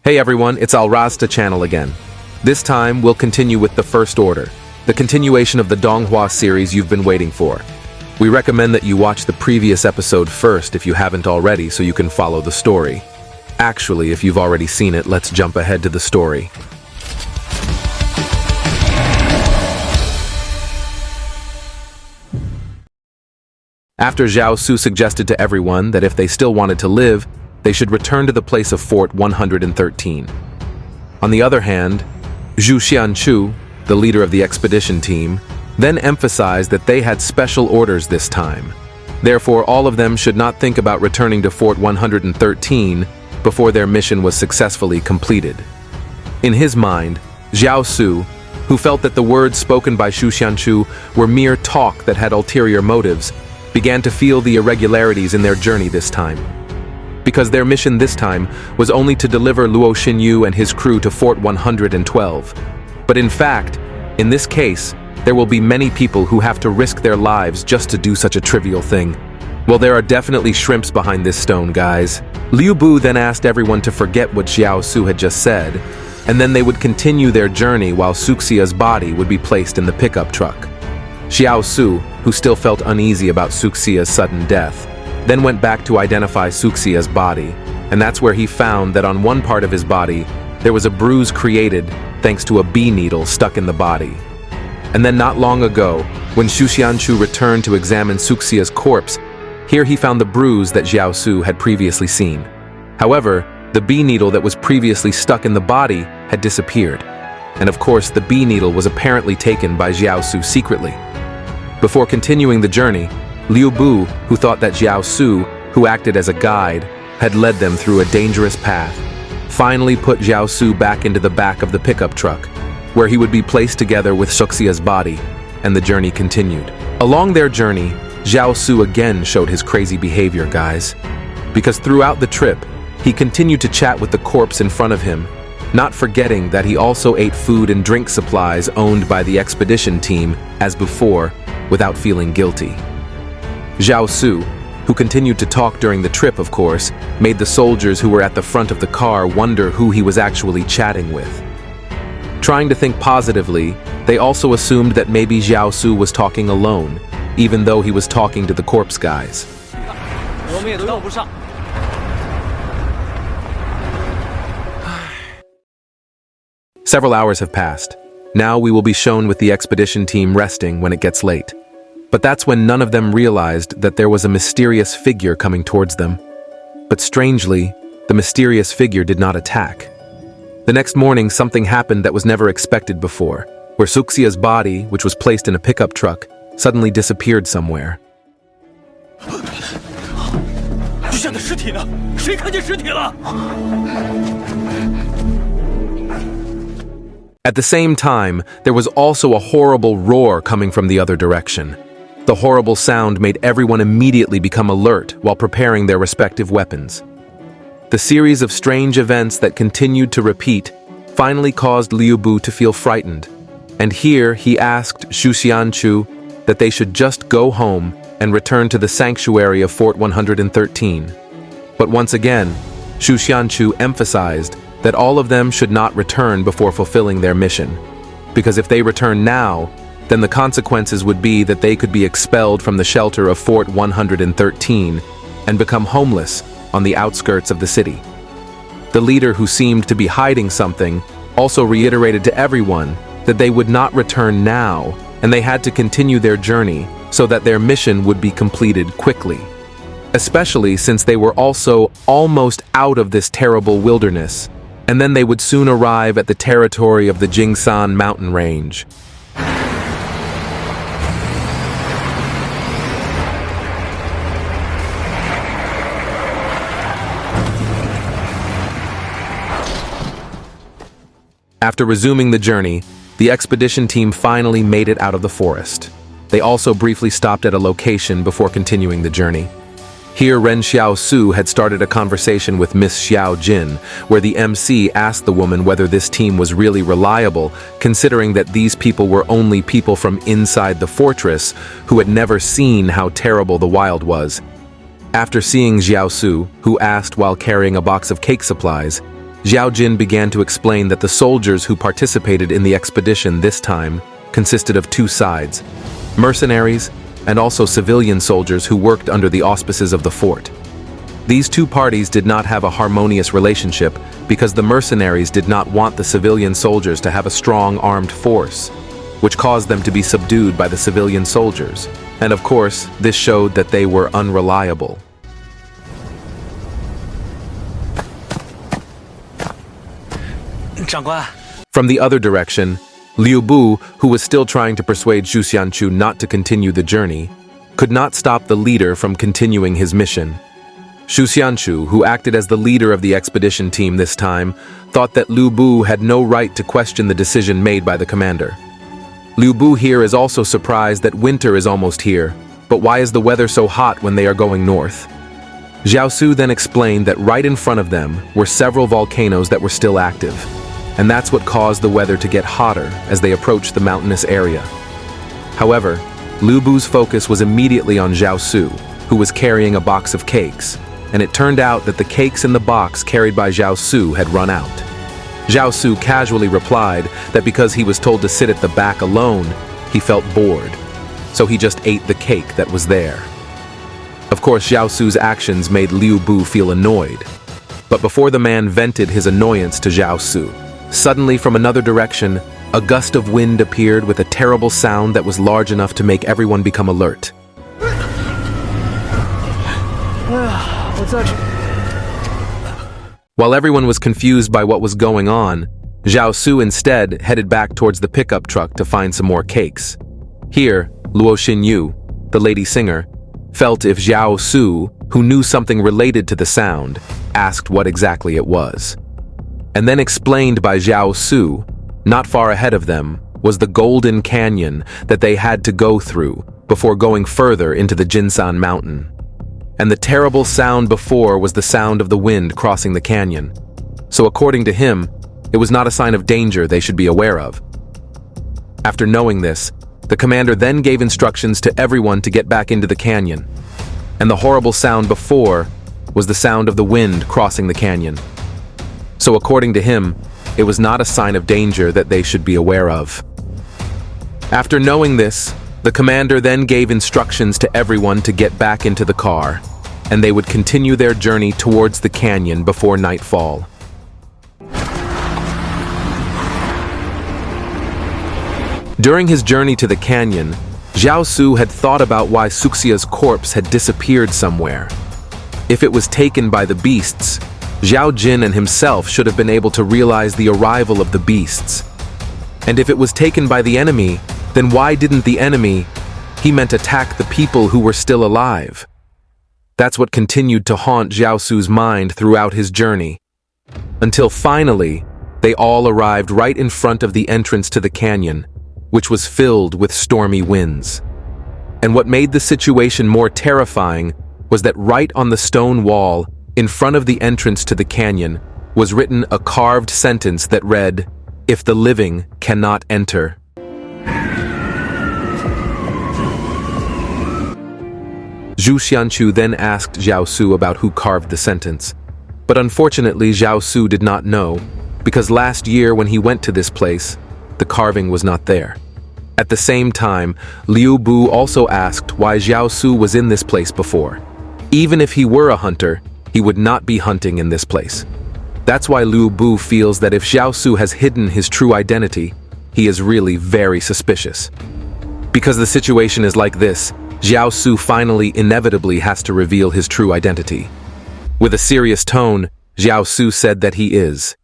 Hey everyone, it's Al Rasta channel again. This time, we'll continue with the First Order, the continuation of the Donghua series you've been waiting for. We recommend that you watch the previous episode first if you haven't already so you can follow the story. Actually, if you've already seen it, let's jump ahead to the story. After Xiaosu suggested to everyone that if they still wanted to live, they should return to the place of Fort 113. On the other hand, Zhu Xianchu, the leader of the expedition team, then emphasized that they had special orders this time. Therefore, all of them should not think about returning to Fort 113 before their mission was successfully completed. In his mind, Xiaosu, who felt that the words spoken by Zhu Xianchu were mere talk that had ulterior motives, began to feel the irregularities in their journey this time. Because their mission this time was only to deliver Luo Xinyu and his crew to Fort 112. But in fact, in this case, there will be many people who have to risk their lives just to do such a trivial thing. Well, there are definitely shrimps behind this stone, guys. Liu Bu then asked everyone to forget what Xiaosu had just said, and then they would continue their journey while Suxia's body would be placed in the pickup truck. Xiaosu, who still felt uneasy about Suxia's sudden death, then went back to identify Suxia's body, and that's where he found that on one part of his body, there was a bruise created thanks to a bee needle stuck in the body. And then not long ago, when Zhu Xianchu returned to examine Suxia's corpse, here he found the bruise that Xiaosu had previously seen. However, the bee needle that was previously stuck in the body had disappeared. And of course, the bee needle was apparently taken by Xiaosu secretly. Before continuing the journey, Liu Bu, who thought that Xiaosu, who acted as a guide, had led them through a dangerous path, finally put Xiaosu back into the back of the pickup truck, where he would be placed together with Suxia's body, and the journey continued. Along their journey, Xiaosu again showed his crazy behavior, guys. Because throughout the trip, he continued to chat with the corpse in front of him, not forgetting that he also ate food and drink supplies owned by the expedition team, as before, without feeling guilty. Xiaosu, who continued to talk during the trip, of course, made the soldiers who were at the front of the car wonder who he was actually chatting with. Trying to think positively, they also assumed that maybe Xiaosu was talking alone, even though he was talking to the corpse guys. Several hours have passed. Now we will be shown with the expedition team resting when it gets late. But that's when none of them realized that there was a mysterious figure coming towards them. But strangely, the mysterious figure did not attack. The next morning, something happened that was never expected before, where Suxia's body, which was placed in a pickup truck, suddenly disappeared somewhere. At the same time, there was also a horrible roar coming from the other direction. The horrible sound made everyone immediately become alert while preparing their respective weapons. The series of strange events that continued to repeat finally caused Liu Bu to feel frightened, and here he asked Zhu Xianchu that they should just go home and return to the sanctuary of Fort 113. But once again, Zhu Xianchu emphasized that all of them should not return before fulfilling their mission, because if they return now, then the consequences would be that they could be expelled from the shelter of Fort 113 and become homeless on the outskirts of the city. The leader, who seemed to be hiding something, also reiterated to everyone that they would not return now, and they had to continue their journey so that their mission would be completed quickly. Especially since they were also almost out of this terrible wilderness, and then they would soon arrive at the territory of the Jingsan mountain range. After resuming the journey, the expedition team finally made it out of the forest. They also briefly stopped at a location before continuing the journey. Here, Ren Xiaosu had started a conversation with Miss Xiao Jin, where the MC asked the woman whether this team was really reliable, considering that these people were only people from inside the fortress who had never seen how terrible the wild was. After seeing Xiaosu, who asked while carrying a box of cake supplies, Zhao Jin began to explain that the soldiers who participated in the expedition this time consisted of two sides: mercenaries and also civilian soldiers who worked under the auspices of the fort. These two parties did not have a harmonious relationship because the mercenaries did not want the civilian soldiers to have a strong armed force, which caused them to be subdued by the civilian soldiers. And of course, this showed that they were unreliable. From the other direction, Liu Bu, who was still trying to persuade Zhu Xianchu not to continue the journey, could not stop the leader from continuing his mission. Zhu Xianchu, who acted as the leader of the expedition team this time, thought that Liu Bu had no right to question the decision made by the commander. Liu Bu here is also surprised that winter is almost here, but why is the weather so hot when they are going north? Xiaosu then explained that right in front of them were several volcanoes that were still active, and that's what caused the weather to get hotter as they approached the mountainous area. However, Liu Bu's focus was immediately on Xiaosu, who was carrying a box of cakes, and it turned out that the cakes in the box carried by Xiaosu had run out. Xiaosu casually replied that because he was told to sit at the back alone, he felt bored, so he just ate the cake that was there. Of course, Xiaosu's actions made Liu Bu feel annoyed, but before the man vented his annoyance to Xiaosu, suddenly from another direction, a gust of wind appeared with a terrible sound that was large enough to make everyone become alert. While everyone was confused by what was going on, Xiaosu instead headed back towards the pickup truck to find some more cakes. Here, Luo Xinyu, the lady singer, felt if Xiaosu, who knew something related to the sound, asked what exactly it was. And then explained by Xiaosu, not far ahead of them was the Golden Canyon that they had to go through before going further into the Jinsan Mountain. And the terrible sound before was the sound of the wind crossing the canyon. So according to him, it was not a sign of danger they should be aware of. After knowing this, the commander then gave instructions to everyone to get back into the canyon. And the horrible sound before was the sound of the wind crossing the canyon. So according to him, it was not a sign of danger that they should be aware of. After knowing this, the commander then gave instructions to everyone to get back into the car, and they would continue their journey towards the canyon before nightfall. During his journey to the canyon, Xiaosu had thought about why Suxia's corpse had disappeared somewhere. If it was taken by the beasts, Zhao Jin and himself should have been able to realize the arrival of the beasts. And if it was taken by the enemy, then why didn't the enemy, he meant attack the people who were still alive? That's what continued to haunt Xiaosu's mind throughout his journey. Until finally, they all arrived right in front of the entrance to the canyon, which was filled with stormy winds. And what made the situation more terrifying was that right on the stone wall, in front of the entrance to the canyon, was written a carved sentence that read, "If the living cannot enter." Zhu Xianchu then asked Xiaosu about who carved the sentence. But unfortunately, Xiaosu did not know, because last year when he went to this place, the carving was not there. At the same time, Liu Bu also asked why Xiaosu was in this place before. Even if he were a hunter, he would not be hunting in this place. That's why Liu Bu feels that if Xiaosu has hidden his true identity, he is really very suspicious. Because the situation is like this, Xiaosu finally inevitably has to reveal his true identity. With a serious tone, Xiaosu said that he is.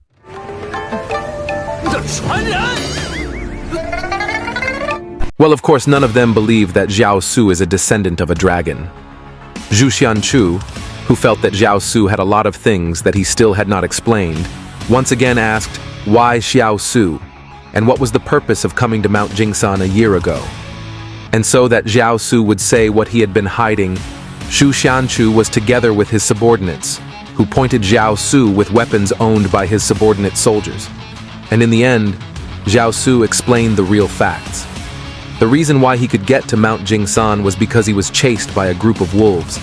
Well, of course, none of them believe that Xiaosu is a descendant of a dragon. Zhu Xianchu, who felt that Xiaosu had a lot of things that he still had not explained, once again asked, why Xiaosu, and what was the purpose of coming to Mount Jingsan a year ago? And so that Xiaosu would say what he had been hiding, Zhu Xianchu was together with his subordinates, who pointed Xiaosu with weapons owned by his subordinate soldiers. And in the end, Xiaosu explained the real facts. The reason why he could get to Mount Jingsan was because he was chased by a group of wolves.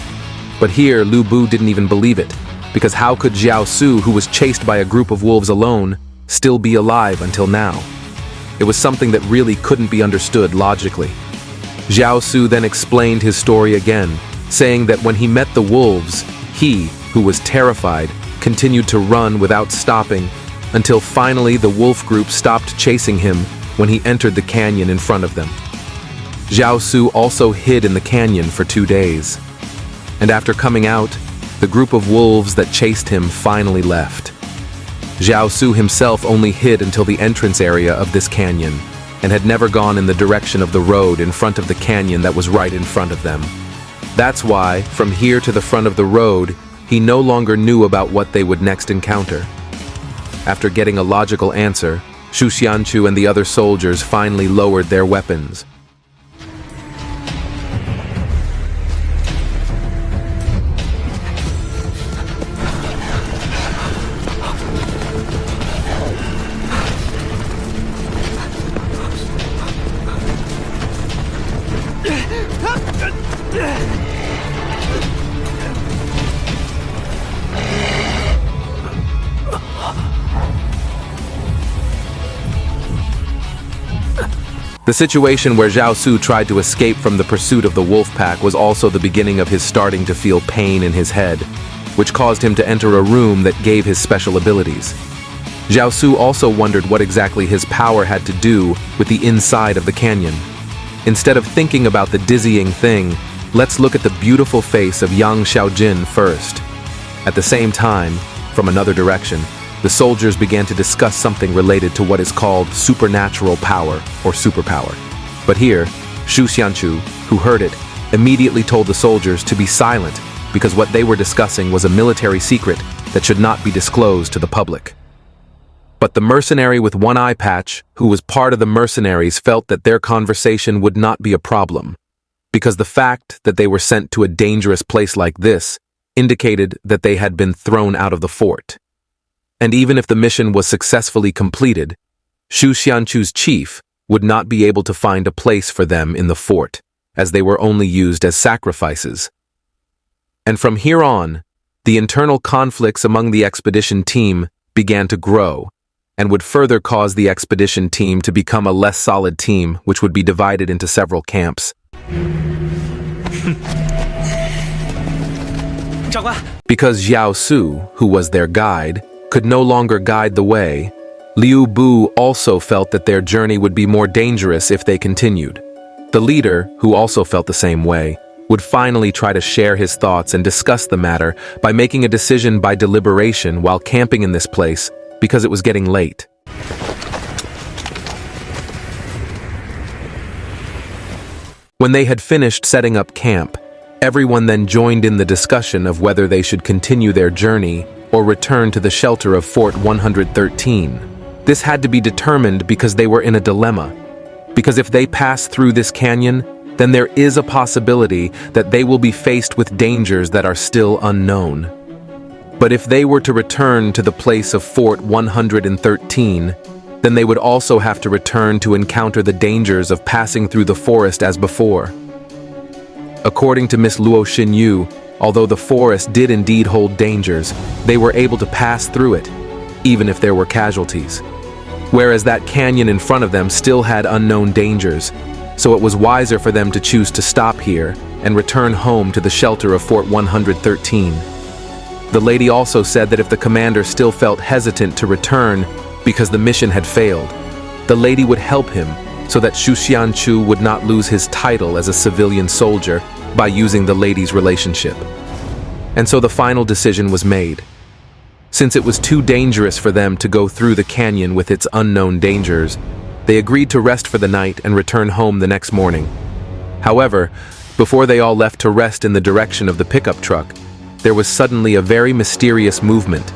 But here, Liu Bu didn't even believe it, because how could Xiaosu, who was chased by a group of wolves alone, still be alive until now? It was something that really couldn't be understood logically. Xiaosu then explained his story again, saying that when he met the wolves, he, who was terrified, continued to run without stopping until finally the wolf group stopped chasing him when he entered the canyon in front of them. Xiaosu also hid in the canyon for 2 days. And after coming out, the group of wolves that chased him finally left. Xiaosu himself only hid until the entrance area of this canyon and had never gone in the direction of the road in front of the canyon that was right in front of them. That's why, from here to the front of the road, he no longer knew about what they would next encounter. After getting a logical answer, Xu Xianchu and the other soldiers finally lowered their weapons. The situation where Xiaosu tried to escape from the pursuit of the wolf pack was also the beginning of his starting to feel pain in his head, which caused him to enter a room that gave his special abilities. Xiaosu also wondered what exactly his power had to do with the inside of the canyon. Instead of thinking about the dizzying thing, let's look at the beautiful face of Yang Xiaojin first. At the same time, from another direction, the soldiers began to discuss something related to what is called supernatural power or superpower. But here, Xu Xianchu, who heard it, immediately told the soldiers to be silent because what they were discussing was a military secret that should not be disclosed to the public. But the mercenary with one eye patch, who was part of the mercenaries, felt that their conversation would not be a problem, because the fact that they were sent to a dangerous place like this indicated that they had been thrown out of the fort. And even if the mission was successfully completed, Xu Xianchu's chief would not be able to find a place for them in the fort, as they were only used as sacrifices. And from here on, the internal conflicts among the expedition team began to grow, and would further cause the expedition team to become a less solid team, which would be divided into several camps. Because Xiaosu, who was their guide, could no longer guide the way, Liu Bu also felt that their journey would be more dangerous if they continued. The leader, who also felt the same way, would finally try to share his thoughts and discuss the matter by making a decision by deliberation while camping in this place because it was getting late. When they had finished setting up camp, everyone then joined in the discussion of whether they should continue their journey or return to the shelter of Fort 113. This had to be determined because they were in a dilemma. Because if they pass through this canyon, then there is a possibility that they will be faced with dangers that are still unknown. But if they were to return to the place of Fort 113, then they would also have to return to encounter the dangers of passing through the forest as before. According to Miss Luo Xinyu, although the forest did indeed hold dangers, they were able to pass through it, even if there were casualties. Whereas that canyon in front of them still had unknown dangers, so it was wiser for them to choose to stop here and return home to the shelter of Fort 113. The lady also said that if the commander still felt hesitant to return because the mission had failed, the lady would help him so that Xu Xianchu would not lose his title as a civilian soldier by using the lady's relationship. And so the final decision was made. Since it was too dangerous for them to go through the canyon with its unknown dangers, they agreed to rest for the night and return home the next morning. However, before they all left to rest in the direction of the pickup truck, there was suddenly a very mysterious movement,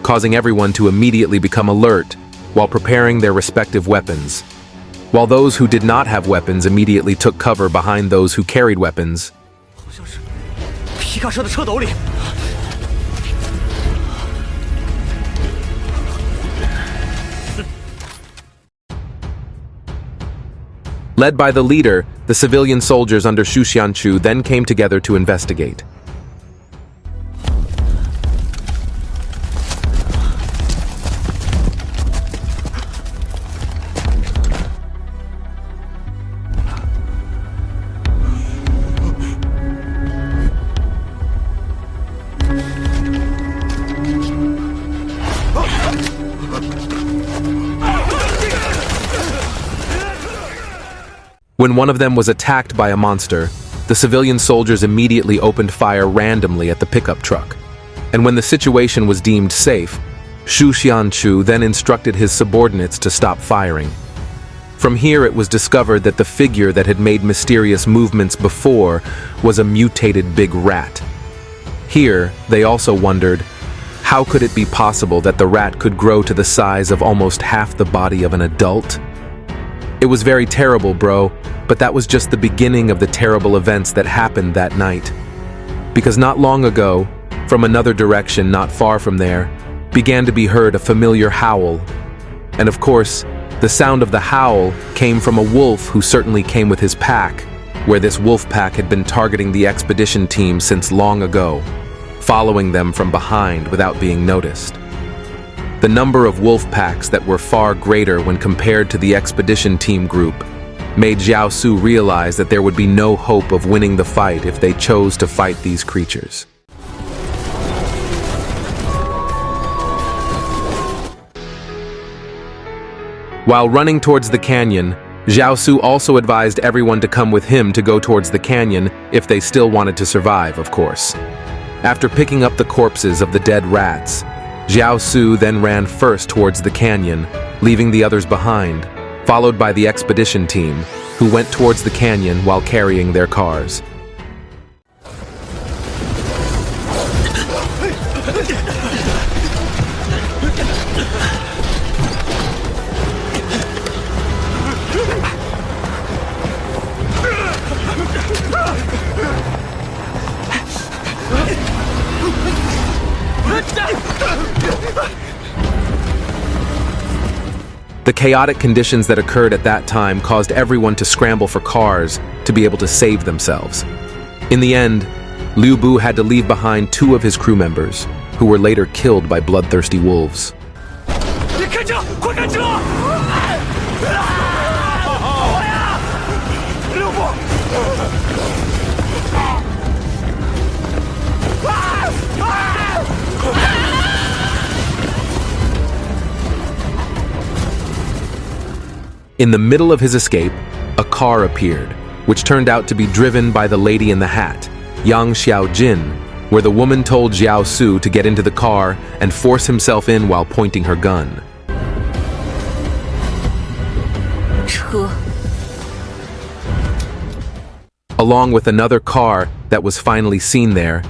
causing everyone to immediately become alert while preparing their respective weapons. While those who did not have weapons immediately took cover behind those who carried weapons. Led by the leader, the civilian soldiers under Xu Xianchu then came together to investigate. When one of them was attacked by a monster, the civilian soldiers immediately opened fire randomly at the pickup truck. And when the situation was deemed safe, Xu Xianchu then instructed his subordinates to stop firing. From here it was discovered that the figure that had made mysterious movements before was a mutated big rat. Here, they also wondered, how could it be possible that the rat could grow to the size of almost half the body of an adult? It was very terrible, bro, but that was just the beginning of the terrible events that happened that night. Because not long ago, from another direction not far from there, began to be heard a familiar howl. And of course, the sound of the howl came from a wolf who certainly came with his pack, where this wolf pack had been targeting the expedition team since long ago, following them from behind without being noticed. The number of wolf packs that were far greater when compared to the expedition team group made Xiaosu realize that there would be no hope of winning the fight if they chose to fight these creatures. While running towards the canyon, Xiaosu also advised everyone to come with him to go towards the canyon if they still wanted to survive, of course. After picking up the corpses of the dead rats, Xiaosu then ran first towards the canyon, leaving the others behind, followed by the expedition team, who went towards the canyon while carrying their cars. The chaotic conditions that occurred at that time caused everyone to scramble for cars to be able to save themselves. In the end, Liu Bu had to leave behind 2 of his crew members, who were later killed by bloodthirsty wolves. In the middle of his escape, a car appeared, which turned out to be driven by the lady in the hat, Yang Xiaojin, where the woman told Xiaosu to get into the car and force himself in while pointing her gun. Along with another car that was finally seen there,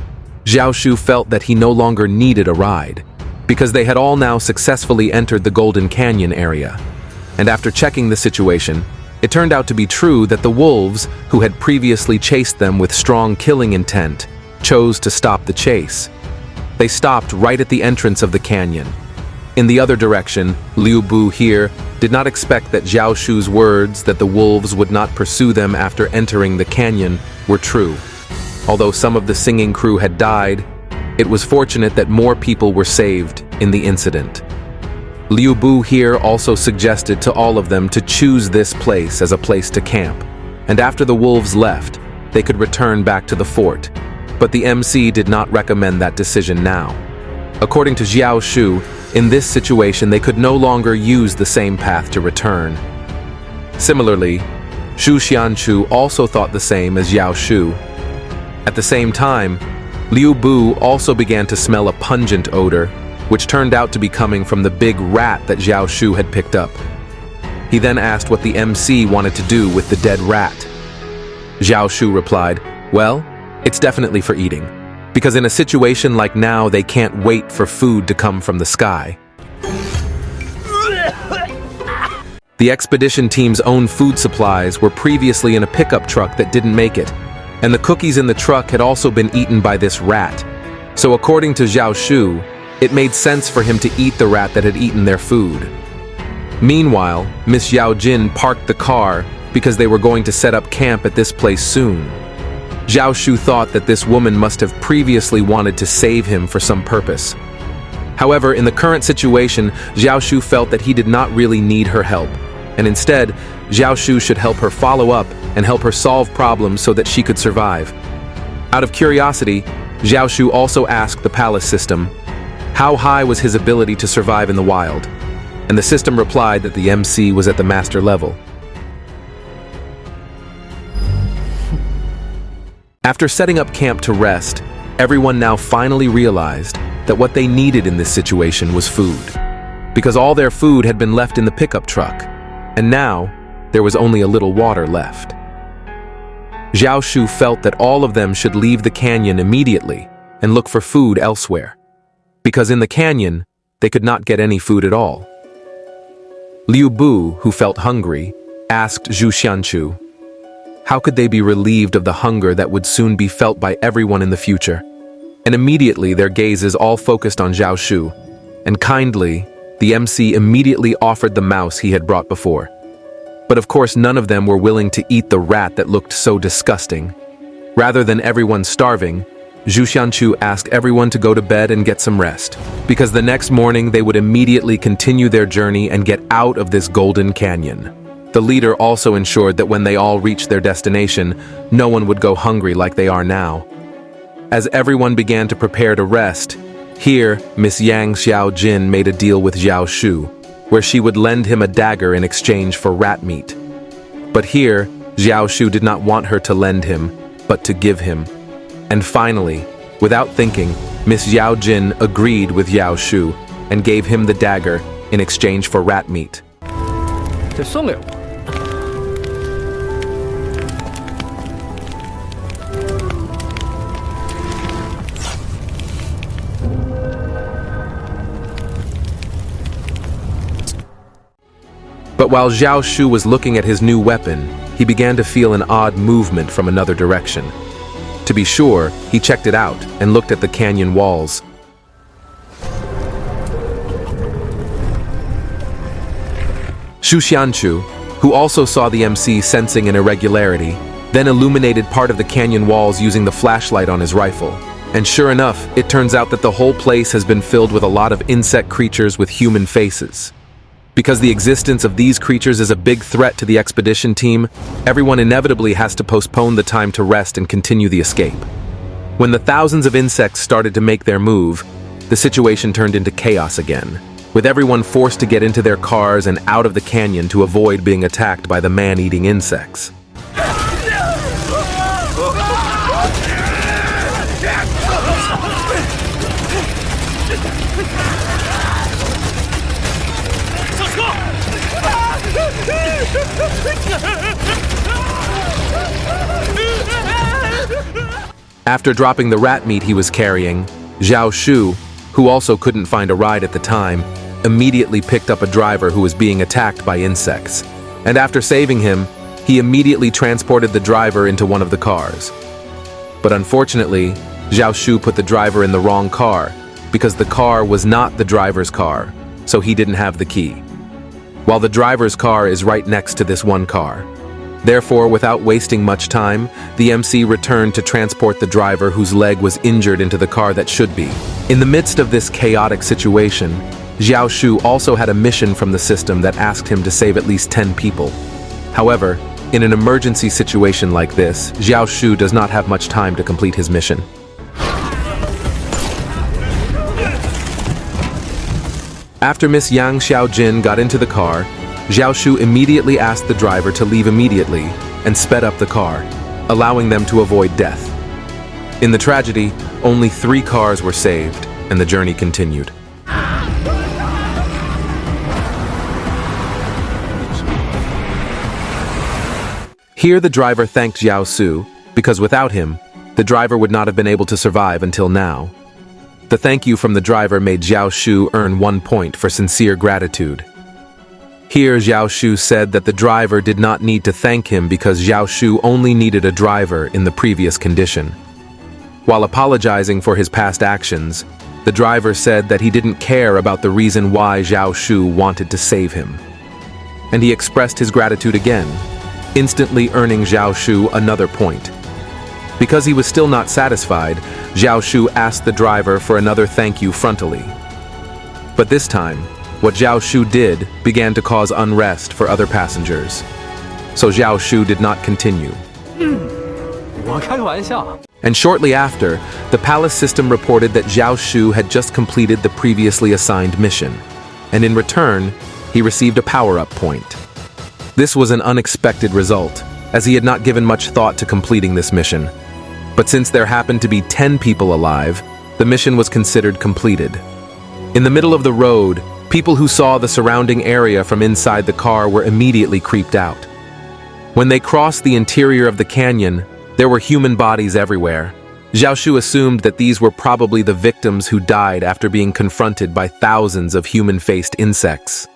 Xiaoshu felt that he no longer needed a ride, because they had all now successfully entered the Golden Canyon area. And after checking the situation, it turned out to be true that the wolves, who had previously chased them with strong killing intent, chose to stop the chase. They stopped right at the entrance of the canyon. In the other direction, Liu Bu here did not expect that Zhao Shu's words that the wolves would not pursue them after entering the canyon were true. Although some of the singing crew had died, it was fortunate that more people were saved in the incident. Liu Bu here also suggested to all of them to choose this place as a place to camp, and after the wolves left, they could return back to the fort. But the MC did not recommend that decision now. According to Xiao Shu, in this situation they could no longer use the same path to return. Similarly, Xu Xianchu also thought the same as Xiao Shu. At the same time, Liu Bu also began to smell a pungent odor, which turned out to be coming from the big rat that Xiao Shu had picked up. He then asked what the MC wanted to do with the dead rat. Xiao Shu replied, "Well, it's definitely for eating, because in a situation like now they can't wait for food to come from the sky." The expedition team's own food supplies were previously in a pickup truck that didn't make it, and the cookies in the truck had also been eaten by this rat. So according to Xiao Shu, it made sense for him to eat the rat that had eaten their food. Meanwhile, Miss Yao Jin parked the car because they were going to set up camp at this place soon. Zhao Shu thought that this woman must have previously wanted to save him for some purpose. However, in the current situation, Zhao Shu felt that he did not really need her help, and instead, Zhao Shu should help her follow up and help her solve problems so that she could survive. Out of curiosity, Zhao Shu also asked the palace system, How high was his ability to survive in the wild? And the system replied that the MC was at the master level. After setting up camp to rest, everyone now finally realized that what they needed in this situation was food, because all their food had been left in the pickup truck, and now there was only a little water left. Xiaosu felt that all of them should leave the canyon immediately and look for food elsewhere, because in the canyon, they could not get any food at all. Liu Bu, who felt hungry, asked Zhu Xianchu, how could they be relieved of the hunger that would soon be felt by everyone in the future? And immediately their gazes all focused on Xiaosu, and kindly, the MC immediately offered the mouse he had brought before. But of course none of them were willing to eat the rat that looked so disgusting. Rather than everyone starving, Zhu Xianchu asked everyone to go to bed and get some rest, because the next morning they would immediately continue their journey and get out of this golden canyon. The leader also ensured that when they all reached their destination, no one would go hungry like they are now. As everyone began to prepare to rest, here Miss Yang Xiaojin made a deal with Xiaosu, where she would lend him a dagger in exchange for rat meat. But here, Xiaosu did not want her to lend him, but to give him. And finally, without thinking, Miss Xiaojin agreed with Xiaosu and gave him the dagger in exchange for rat meat. 这送给我。 But while Xiaosu was looking at his new weapon, he began to feel an odd movement from another direction. To be sure, he checked it out and looked at the canyon walls. Zhu Xianchu, who also saw the MC sensing an irregularity, then illuminated part of the canyon walls using the flashlight on his rifle. And sure enough, it turns out that the whole place has been filled with a lot of insect creatures with human faces. Because the existence of these creatures is a big threat to the expedition team, everyone inevitably has to postpone the time to rest and continue the escape. When the thousands of insects started to make their move, the situation turned into chaos again, with everyone forced to get into their cars and out of the canyon to avoid being attacked by the man-eating insects. After dropping the rat meat he was carrying, Xiaosu, who also couldn't find a ride at the time, immediately picked up a driver who was being attacked by insects. And after saving him, he immediately transported the driver into one of the cars. But unfortunately, Xiaosu put the driver in the wrong car, because the car was not the driver's car, so he didn't have the key. While the driver's car is right next to this one car. Therefore, without wasting much time, the MC returned to transport the driver whose leg was injured into the car that should be. In the midst of this chaotic situation, Xiaosu also had a mission from the system that asked him to save at least 10 people. However, in an emergency situation like this, Xiaosu does not have much time to complete his mission. After Miss Yang Xiaojin got into the car, Xiaosu immediately asked the driver to leave immediately and sped up the car, allowing them to avoid death. In the tragedy, only 3 cars were saved, and the journey continued. Here the driver thanked Xiaosu, because without him, the driver would not have been able to survive until now. The thank you from the driver made Xiaosu earn 1 point for sincere gratitude. Here Xiaosu said that the driver did not need to thank him because Xiaosu only needed a driver in the previous condition. While apologizing for his past actions, the driver said that he didn't care about the reason why Xiaosu wanted to save him. And he expressed his gratitude again, instantly earning Xiaosu another point. Because he was still not satisfied, Xiaosu asked the driver for another thank you frontally. But this time, what Xiaosu did began to cause unrest for other passengers. So Xiaosu did not continue. And shortly after, the palace system reported that Xiaosu had just completed the previously assigned mission, and in return, he received a power-up point. This was an unexpected result, as he had not given much thought to completing this mission. But since there happened to be 10 people alive, the mission was considered completed. In the middle of the road, people who saw the surrounding area from inside the car were immediately creeped out. When they crossed the interior of the canyon, there were human bodies everywhere. Xiaosu assumed that these were probably the victims who died after being confronted by thousands of human-faced insects.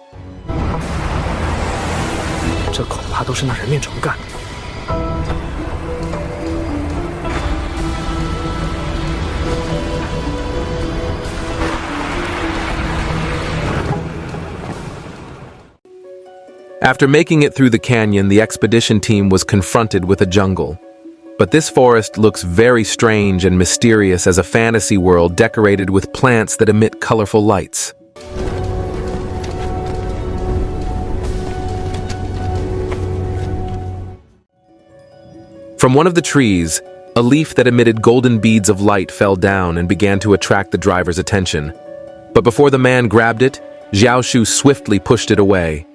这恐怕都是那人面虫干的。 After making it through the canyon, the expedition team was confronted with a jungle. But this forest looks very strange and mysterious as a fantasy world decorated with plants that emit colorful lights. From one of the trees, a leaf that emitted golden beads of light fell down and began to attract the driver's attention. But before the man grabbed it, Xiaosu swiftly pushed it away.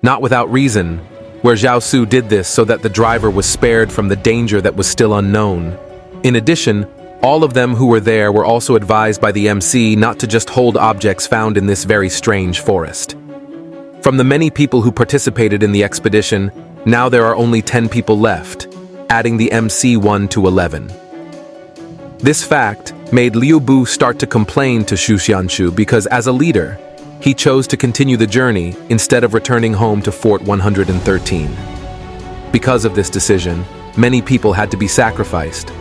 Not without reason, where Xiaosu did this so that the driver was spared from the danger that was still unknown. In addition, all of them who were there were also advised by the MC not to just hold objects found in this very strange forest. From the many people who participated in the expedition, now there are only 10 people left, adding the MC 1 to 11. This fact made Liu Bu start to complain to Xu Xianchu because as a leader, he chose to continue the journey instead of returning home to Fort 113. Because of this decision, many people had to be sacrificed.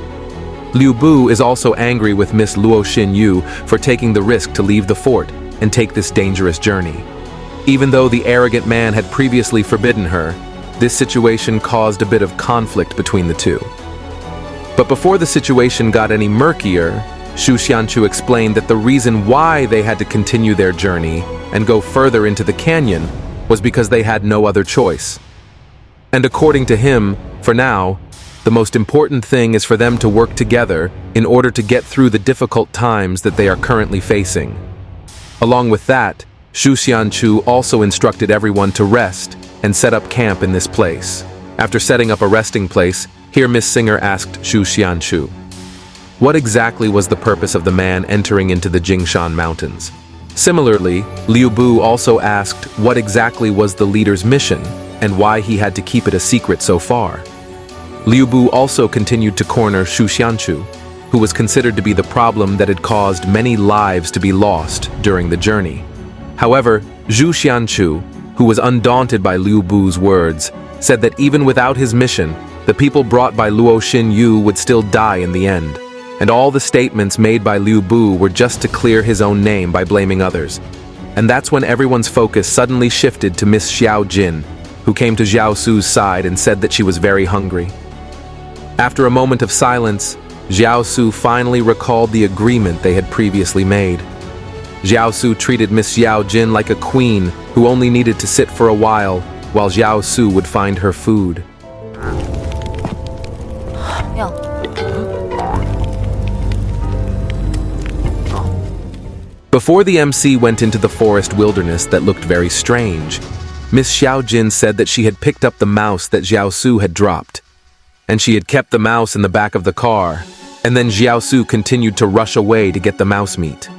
Liu Bu is also angry with Miss Luo Xinyu for taking the risk to leave the fort and take this dangerous journey. Even though the arrogant man had previously forbidden her, this situation caused a bit of conflict between the two. But before the situation got any murkier, Xu Xianchu explained that the reason why they had to continue their journey and go further into the canyon was because they had no other choice. And according to him, for now, the most important thing is for them to work together in order to get through the difficult times that they are currently facing. Along with that, Xu Xianchu also instructed everyone to rest and set up camp in this place. After setting up a resting place, here Miss Singer asked Xu Xianchu, what exactly was the purpose of the man entering into the Jingshan Mountains? Similarly, Liu Bu also asked what exactly was the leader's mission and why he had to keep it a secret so far. Liu Bu also continued to corner Xu Xianchu, who was considered to be the problem that had caused many lives to be lost during the journey. However, Xu Xianchu, who was undaunted by Liu Bu's words, said that even without his mission, the people brought by Luo Xinyu would still die in the end. And all the statements made by Liu Bu were just to clear his own name by blaming others. And that's when everyone's focus suddenly shifted to Miss Xiao Jin, who came to Xiaosu's side and said that she was very hungry. After a moment of silence, Xiaosu finally recalled the agreement they had previously made. Xiaosu treated Miss Xiao Jin like a queen who only needed to sit for a while Xiaosu would find her food. Before the MC went into the forest wilderness that looked very strange, Miss Xiao Jin said that she had picked up the mouse that Xiaosu had dropped, and she had kept the mouse in the back of the car, and then Xiaosu continued to rush away to get the mouse meat.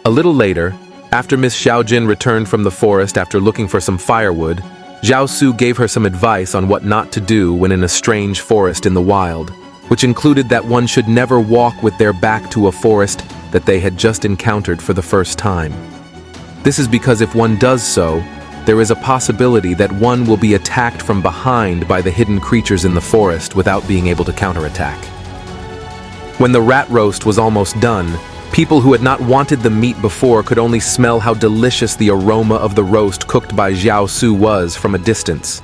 A little later, after Miss Xiao Jin returned from the forest after looking for some firewood, Xiaosu gave her some advice on what not to do when in a strange forest in the wild, which included that one should never walk with their back to a forest that they had just encountered for the first time. This is because if one does so, there is a possibility that one will be attacked from behind by the hidden creatures in the forest without being able to counterattack. When the rat roast was almost done, people who had not wanted the meat before could only smell how delicious the aroma of the roast cooked by Xiaosu was from a distance.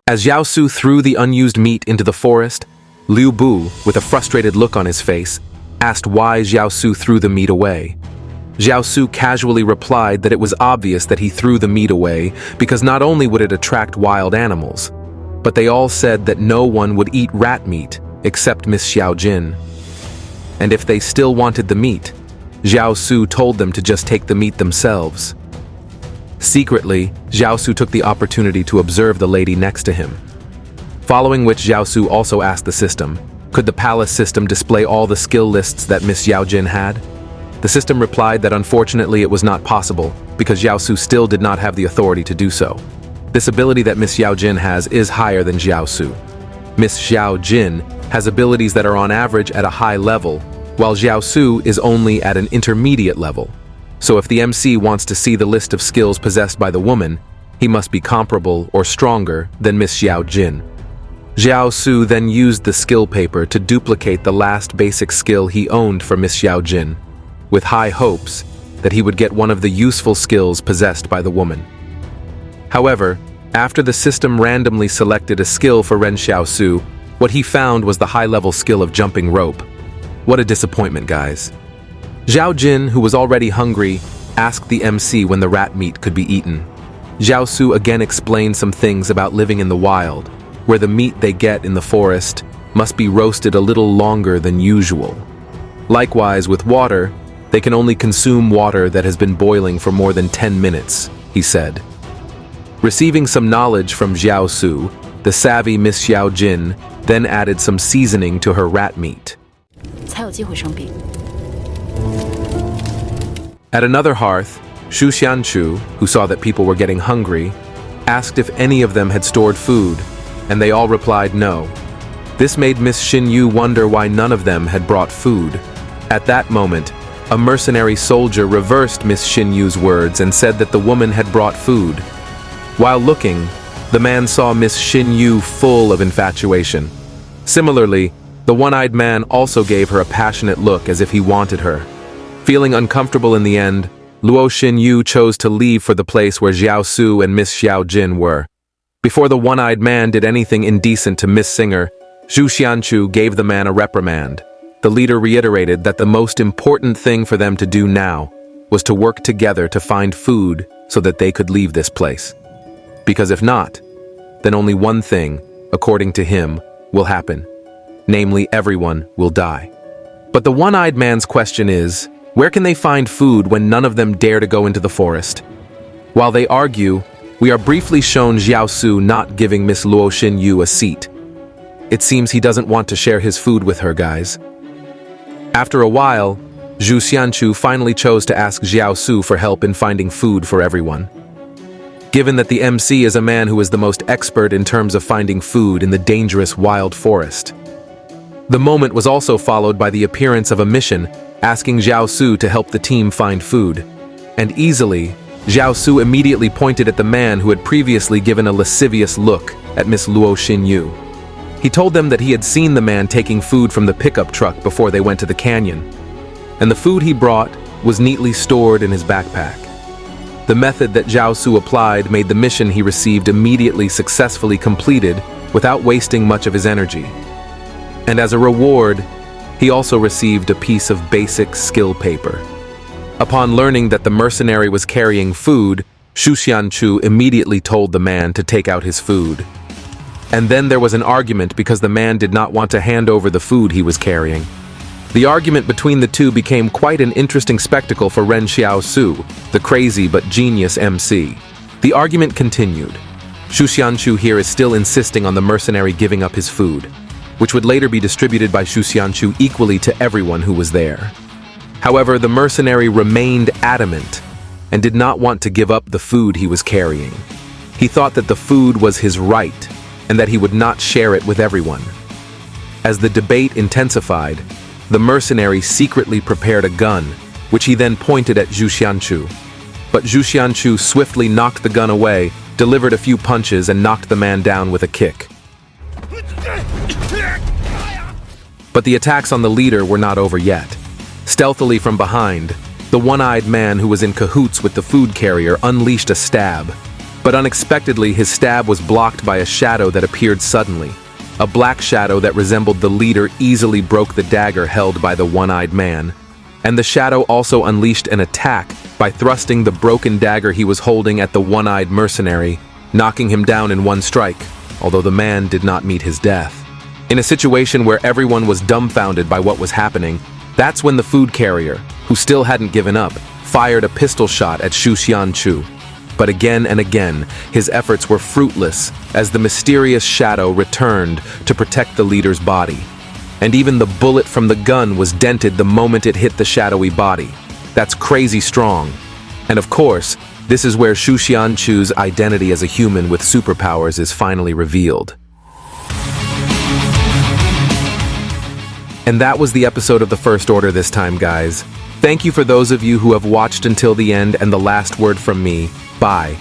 As Xiaosu threw the unused meat into the forest, Liu Bu, with a frustrated look on his face, asked why Xiaosu threw the meat away. Xiaosu casually replied that it was obvious that he threw the meat away because not only would it attract wild animals, but they all said that no one would eat rat meat except Miss Xiaojin. And if they still wanted the meat, Xiaosu told them to just take the meat themselves. Secretly, Xiaosu took the opportunity to observe the lady next to him. Following which, Xiaosu also asked the system, could the palace system display all the skill lists that Miss Xiaojin had? The system replied that unfortunately it was not possible because Xiaosu still did not have the authority to do so. This ability that Miss Xiaojin has is higher than Xiaosu. Miss Xiaojin has abilities that are on average at a high level, while Xiaosu is only at an intermediate level. So if the MC wants to see the list of skills possessed by the woman, he must be comparable or stronger than Miss Xiaojin. Xiaosu then used the skill paper to duplicate the last basic skill he owned for Miss Xiaojin, with high hopes that he would get one of the useful skills possessed by the woman. However, after the system randomly selected a skill for Ren Xiaosu, what he found was the high-level skill of jumping rope. What a disappointment, guys. Zhao Jin, who was already hungry, asked the MC when the rat meat could be eaten. Xiaosu again explained some things about living in the wild, where the meat they get in the forest must be roasted a little longer than usual. Likewise, with water, they can only consume water that has been boiling for more than 10 minutes, he said. Receiving some knowledge from Xiaosu, the savvy Miss Xiaojin then added some seasoning to her rat meat. 才有机会生病。 At another hearth, Xu Xianchu, who saw that people were getting hungry, asked if any of them had stored food, and they all replied no. This made Miss Xinyu wonder why none of them had brought food. At that moment, a mercenary soldier reversed Miss Xinyu's words and said that the woman had brought food. While looking, the man saw Miss Xinyu full of infatuation. Similarly, the one-eyed man also gave her a passionate look as if he wanted her. Feeling uncomfortable in the end, Luo Xinyu chose to leave for the place where Xiaosu and Miss Xiaojin were. Before the one-eyed man did anything indecent to Miss Singer, Xu Xianchu gave the man a reprimand. The leader reiterated that the most important thing for them to do now was to work together to find food so that they could leave this place. Because if not, then only one thing, according to him, will happen. Namely, everyone will die. But the one-eyed man's question is, where can they find food when none of them dare to go into the forest? While they argue, we are briefly shown Xiaosu not giving Miss Luo Xinyu a seat. It seems he doesn't want to share his food with her, guys. After a while, Zhu Xianchu finally chose to ask Xiaosu for help in finding food for everyone. Given that the MC is a man who is the most expert in terms of finding food in the dangerous wild forest. The moment was also followed by the appearance of a mission asking Xiaosu to help the team find food. And easily, Xiaosu immediately pointed at the man who had previously given a lascivious look at Miss Luo Xinyu. He told them that he had seen the man taking food from the pickup truck before they went to the canyon, and the food he brought was neatly stored in his backpack. The method that Xiaosu applied made the mission he received immediately successfully completed without wasting much of his energy. And as a reward, he also received a piece of basic skill paper. Upon learning that the mercenary was carrying food, Xu Xianchu immediately told the man to take out his food. And then there was an argument because the man did not want to hand over the food he was carrying. The argument between the two became quite an interesting spectacle for Ren Xiaosu, the crazy but genius MC. The argument continued. Xu Xianchu here is still insisting on the mercenary giving up his food, which would later be distributed by Xu Xianchu equally to everyone who was there. However, the mercenary remained adamant and did not want to give up the food he was carrying. He thought that the food was his right and that he would not share it with everyone. As the debate intensified, the mercenary secretly prepared a gun, which he then pointed at Zhu Xianchu. But Zhu Xianchu swiftly knocked the gun away, delivered a few punches, and knocked the man down with a kick. But the attacks on the leader were not over yet. Stealthily from behind, the one-eyed man who was in cahoots with the food carrier unleashed a stab. But unexpectedly, his stab was blocked by a shadow that appeared suddenly. A black shadow that resembled the leader easily broke the dagger held by the one-eyed man. And the shadow also unleashed an attack by thrusting the broken dagger he was holding at the one-eyed mercenary, knocking him down in one strike, although the man did not meet his death. In a situation where everyone was dumbfounded by what was happening, that's when the food carrier, who still hadn't given up, fired a pistol shot at Xu Xianchu. But again and again, his efforts were fruitless as the mysterious shadow returned to protect the leader's body. And even the bullet from the gun was dented the moment it hit the shadowy body. That's crazy strong. And of course, this is where Xu Xianchu's identity as a human with superpowers is finally revealed. And that was the episode of the First Order this time, guys. Thank you for those of you who have watched until the end, and the last word from me, bye.